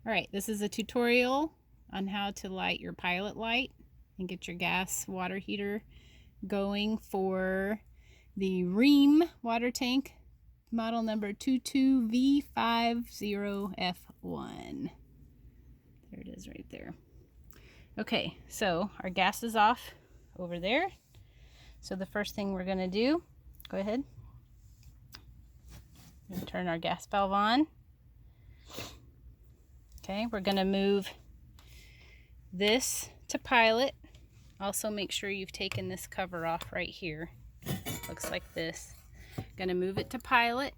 Alright, this is a tutorial on how to light your pilot light and get your gas water heater going for the Rheem water tank, model number 22V50F1. There it is right there. Okay, so our gas is off over there. So the first thing we're going to do, go ahead. We're going to turn our gas valve on. Okay, we're going to move this to pilot. Also make sure you've taken this cover off right here. Looks like this. Going to move it to pilot.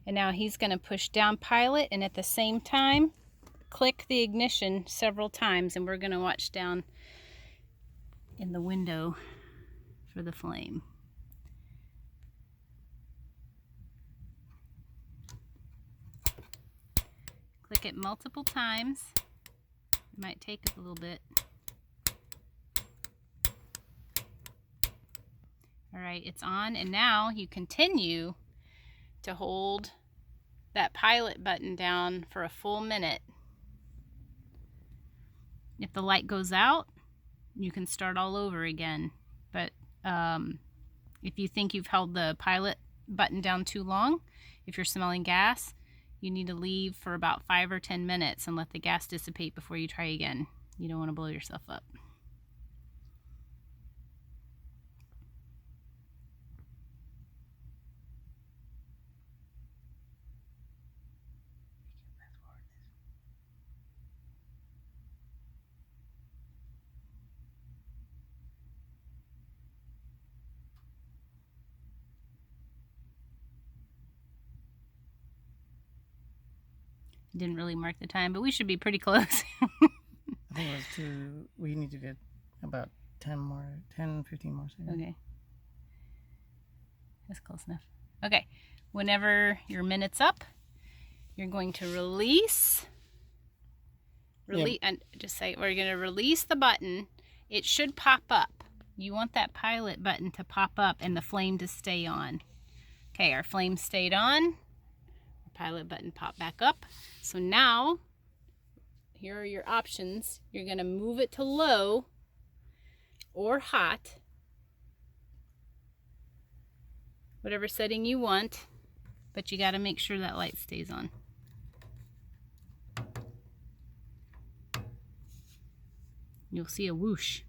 And now he's going to push down pilot, and at the same time click the ignition several times, and we're going to watch down in the window for the flame. Click it multiple times. It might take a little bit. Alright, it's on, and now you continue to hold that pilot button down for a full minute. If the light goes out, you can start all over again. But if you think you've held the pilot button down too long, if you're smelling gas, you need to leave for about 5 or 10 minutes and let the gas dissipate before you try again. You don't want to blow yourself up. Didn't really mark the time, but we should be pretty close. I think it was we need to get about 10, 15 more seconds. Okay. That's close enough. Okay. Whenever your minute's up, you're going to release. And just say, we're going to release the button. It should pop up. You want that pilot button to pop up and the flame to stay on. Okay, our flame stayed on. Pilot button pop back up. So now here are your options. You're going to move it to low or hot, whatever setting you want, but you got to make sure that light stays on. You'll see a whoosh.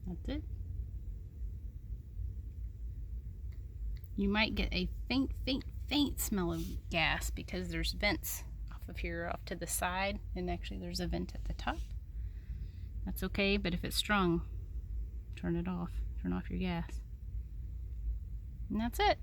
That's it. You might get a faint smell of gas because there's vents off of here, off to the side, and actually there's a vent at the top. That's okay, but if it's strong, turn it off. Turn off your gas. And that's it.